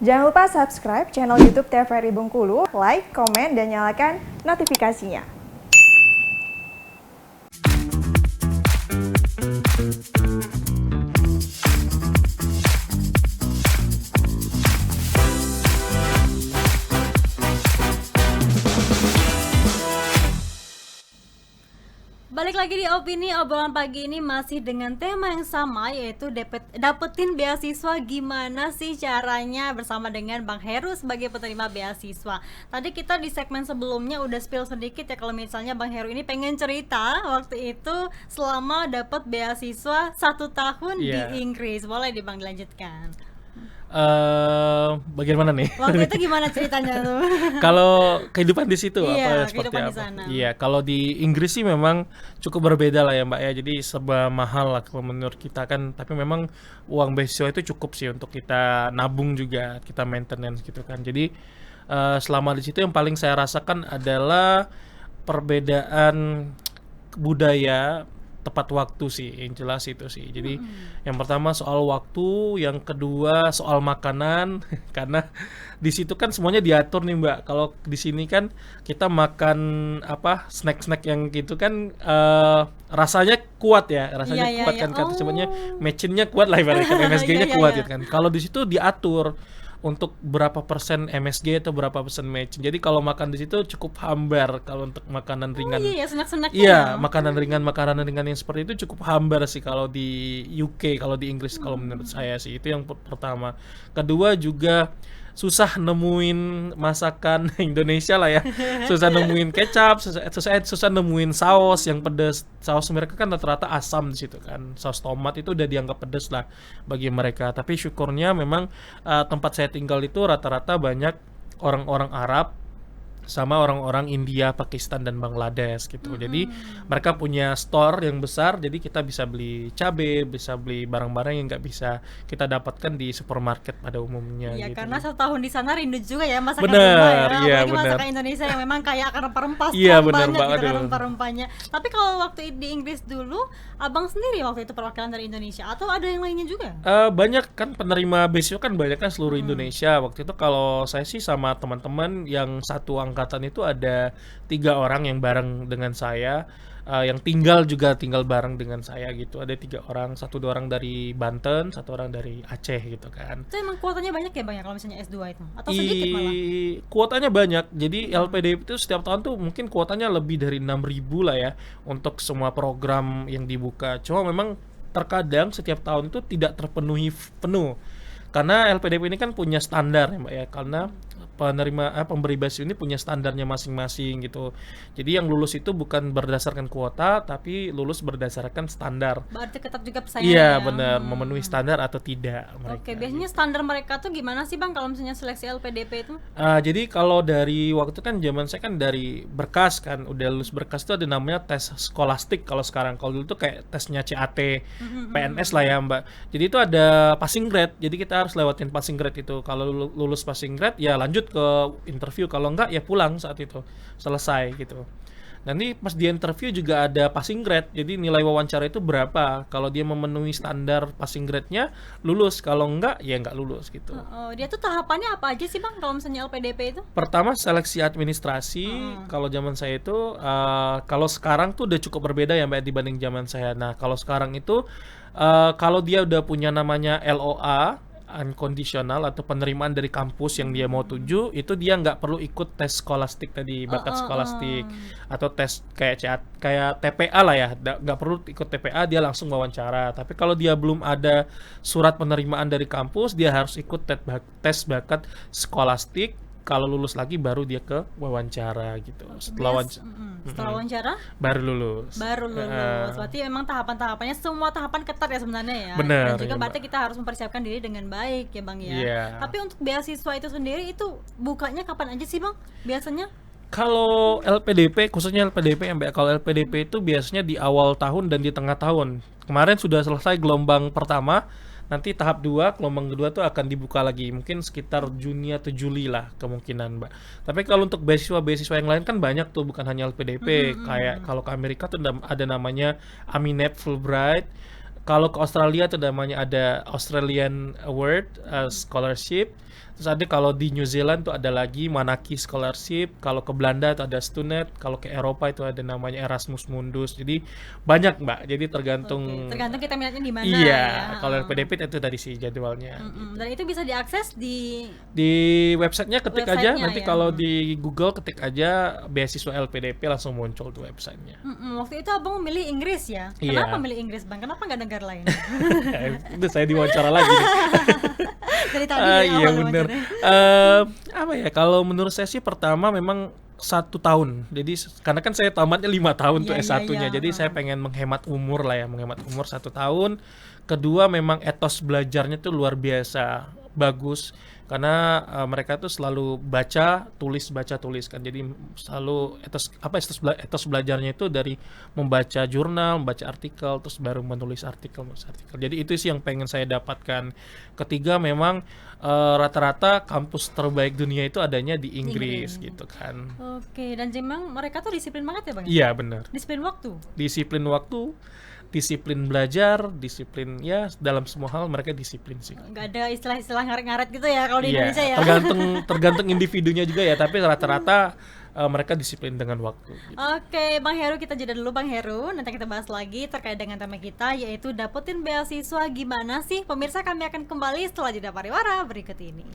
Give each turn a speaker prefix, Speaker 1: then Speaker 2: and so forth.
Speaker 1: Jangan lupa subscribe channel YouTube TVRI Bengkulu, like, komen, dan nyalakan notifikasinya.
Speaker 2: Balik lagi di Opini, obrolan pagi ini masih dengan tema yang sama, yaitu dapetin beasiswa gimana sih caranya, bersama dengan Bang Heru sebagai penerima beasiswa. Tadi kita di segmen sebelumnya udah spill sedikit ya, kalau misalnya Bang Heru ini pengen cerita waktu itu selama dapat beasiswa 1 tahun di Inggris. Boleh di Bang dilanjutkan?
Speaker 3: Bagian mana nih?
Speaker 2: Waktu itu gimana ceritanya tuh?
Speaker 3: Kalau kehidupan di situ
Speaker 2: Iya,
Speaker 3: seperti
Speaker 2: kehidupan
Speaker 3: apa?
Speaker 2: di sana.
Speaker 3: Iya, kalau di Inggris sih memang cukup berbeda lah ya Mbak ya. Jadi serba mahal lah kalau menurut kita kan. Tapi memang uang beasiswa itu cukup sih untuk kita nabung juga, kita maintenance gitu kan. Jadi selama di situ yang paling saya rasakan adalah perbedaan budaya, tepat waktu sih, yang jelas itu sih. Jadi yang pertama soal waktu, yang kedua soal makanan karena di situ kan semuanya diatur nih Mbak. Kalau di sini kan kita makan snack-snack yang gitu kan rasanya kuat ya, rasanya kuat kan. Sebenarnya matchingnya kuat lah ibaratnya, MSG-nya kuat gitu kan. Kalau di situ diatur untuk berapa persen MSG atau berapa persen match. Jadi kalau makan di situ cukup hambar kalau untuk makanan ringan.
Speaker 2: Snack-snacknya.
Speaker 3: Iya, makanan ringan yang seperti itu cukup hambar sih kalau di UK, kalau di Inggris kalau menurut saya sih. Itu yang pertama. Kedua juga susah nemuin masakan Indonesia lah ya. Susah nemuin kecap, susah nemuin saus yang pedas. Saus mereka kan rata-rata asam di situ kan. Saus tomat itu udah dianggap pedas lah bagi mereka. Tapi syukurnya memang tempat saya tinggal itu rata-rata banyak orang-orang Arab sama orang-orang India, Pakistan, dan Bangladesh gitu. Jadi mereka punya store yang besar, jadi kita bisa beli cabai, bisa beli barang-barang yang nggak bisa kita dapatkan di supermarket pada umumnya.
Speaker 2: Iya,
Speaker 3: gitu.
Speaker 2: karena 1 tahun di sana rindu juga ya masakan
Speaker 3: Bener,
Speaker 2: rumah ya.
Speaker 3: iya,
Speaker 2: Apalagi
Speaker 3: bener.
Speaker 2: masakan Indonesia yang memang kaya akan rempah-rempah,
Speaker 3: Iya,
Speaker 2: strong
Speaker 3: bener
Speaker 2: banget
Speaker 3: banget
Speaker 2: gitu kan
Speaker 3: tuh.
Speaker 2: rempah-rempahnya. Tapi kalau waktu di Inggris dulu, abang sendiri waktu itu perwakilan dari Indonesia atau ada yang lainnya juga?
Speaker 3: Banyak kan penerima beasiswa kan banyak kan seluruh Indonesia. Waktu itu kalau saya sih sama teman-teman yang satu angkatan itu ada 3 orang yang bareng dengan saya, yang tinggal bareng dengan saya gitu. Ada 3 orang, 1-2 orang dari Banten, 1 orang dari Aceh gitu kan.
Speaker 2: Itu emang kuotanya banyak ya Bang ya kalau misalnya S2 itu? Atau sedikit malah?
Speaker 3: Kuotanya banyak. Jadi LPDP itu setiap tahun tuh mungkin kuotanya lebih dari 6.000 lah ya untuk semua program yang dibuka. Cuma memang terkadang setiap tahun itu tidak terpenuhi penuh. Karena LPDP ini kan punya standar ya Mbak ya. Karena pemberi beasiswa ini punya standarnya masing-masing gitu. Jadi yang lulus itu bukan berdasarkan kuota, tapi lulus berdasarkan standar.
Speaker 2: Berarti ketat juga pesaingnya
Speaker 3: Iya,
Speaker 2: ya?
Speaker 3: benar, memenuhi standar atau tidak mereka.
Speaker 2: Oke, biasanya standar mereka tuh gimana sih Bang kalau misalnya seleksi LPDP itu?
Speaker 3: Jadi kalau dari waktu itu kan zaman saya kan dari berkas kan, udah lulus berkas itu ada namanya tes skolastik kalau sekarang. Kalau dulu tuh kayak tesnya CAT, PNS lah ya Mbak. Jadi itu ada passing grade, jadi kita harus lewatin passing grade itu. Kalau lulus passing grade ya lanjut ke interview, kalau enggak ya pulang saat itu, selesai gitu. Nanti pas di interview juga ada passing grade, jadi nilai wawancara itu berapa. Kalau dia memenuhi standar passing grade-nya, lulus. Kalau enggak, ya enggak lulus gitu.
Speaker 2: Dia tuh tahapannya apa aja sih Bang kalau misalnya LPDP itu?
Speaker 3: Pertama seleksi administrasi. Kalau zaman saya itu, kalau sekarang tuh udah cukup berbeda ya Mbak dibanding zaman saya. Nah kalau sekarang itu, kalau dia udah punya namanya LOA, unconditional atau penerimaan dari kampus yang dia mau tuju, itu dia nggak perlu ikut tes skolastik tadi, bakat skolastik atau tes kayak TPA lah ya, nggak perlu ikut TPA, dia langsung wawancara. Tapi kalau dia belum ada surat penerimaan dari kampus, dia harus ikut tes bakat skolastik. Kalau lulus lagi baru dia ke wawancara gitu. Setelah
Speaker 2: wawancara
Speaker 3: baru lulus.
Speaker 2: Berarti memang tahapan-tahapannya semua tahapan ketat ya sebenarnya ya.
Speaker 3: Bener,
Speaker 2: Dan juga
Speaker 3: ya,
Speaker 2: berarti kita harus mempersiapkan diri dengan baik ya Bang ya.
Speaker 3: Iya.
Speaker 2: Tapi untuk beasiswa itu sendiri itu bukanya kapan aja sih Bang biasanya?
Speaker 3: Kalau LPDP, khususnya LPDP Mbak, kalau LPDP itu biasanya di awal tahun dan di tengah tahun. Kemarin sudah selesai gelombang pertama. Nanti tahap 2, gelombang kedua tuh akan dibuka lagi. Mungkin sekitar Juni atau Juli lah kemungkinan, Mbak. Tapi kalau untuk beasiswa yang lain kan banyak tuh, bukan hanya LPDP. Kayak kalau ke Amerika tuh ada namanya Aminet Fulbright. Kalau ke Australia tuh namanya ada Australian Award Scholarship. Terus ada kalau di New Zealand tuh ada lagi Manaki Scholarship. Kalau ke Belanda tuh ada Stunet. Kalau ke Eropa itu ada namanya Erasmus Mundus. Jadi banyak Mbak. Jadi tergantung.
Speaker 2: Oke, tergantung kita minatnya di mana
Speaker 3: Iya.
Speaker 2: ya.
Speaker 3: Kalau LPDP itu tadi sih jadwalnya.
Speaker 2: Dan itu bisa diakses di
Speaker 3: Di websitenya ketik aja.
Speaker 2: Websitenya,
Speaker 3: Nanti
Speaker 2: ya.
Speaker 3: kalau di Google ketik aja beasiswa LPDP langsung muncul tuh websitenya.
Speaker 2: waktu itu abang memilih Inggris ya.
Speaker 3: Iya.
Speaker 2: Kenapa milih Inggris bang? Kenapa nggak negara lain?
Speaker 3: Itu saya diwawancara lagi nih.
Speaker 2: Dari tadi
Speaker 3: Ah,
Speaker 2: ya
Speaker 3: iya
Speaker 2: awal
Speaker 3: bener.
Speaker 2: wawancaranya.
Speaker 3: Apa ya? Kalau menurut saya sih pertama memang 1 tahun. Jadi karena kan saya tamatnya 5 tahun tuh
Speaker 2: Iya, iya,
Speaker 3: S1-nya.
Speaker 2: iya.
Speaker 3: Jadi saya pengen menghemat umur lah ya, menghemat umur 1 tahun. Kedua memang etos belajarnya tuh luar biasa bagus karena mereka tuh selalu baca tulis kan. Jadi selalu etos belajarnya itu dari membaca jurnal, membaca artikel, terus baru menulis artikel. Jadi itu sih yang pengen saya dapatkan. Ketiga memang rata-rata kampus terbaik dunia itu adanya di Inggris gitu kan.
Speaker 2: Oke, dan memang mereka tuh disiplin banget ya bang?
Speaker 3: Iya benar.
Speaker 2: Disiplin waktu.
Speaker 3: Disiplin waktu, disiplin belajar, disiplin ya dalam semua hal mereka disiplin sih.
Speaker 2: Nggak ada istilah-istilah ngaret-ngaret gitu ya kalau di
Speaker 3: Iya,
Speaker 2: Indonesia ya.
Speaker 3: tergantung individunya juga ya, tapi rata-rata mereka disiplin dengan waktu. Gitu.
Speaker 2: Oke, Bang Heru, kita jeda dulu Bang Heru. Nanti kita bahas lagi terkait dengan tema kita, yaitu dapetin beasiswa gimana sih? Pemirsa, kami akan kembali setelah jeda pariwara berikut ini.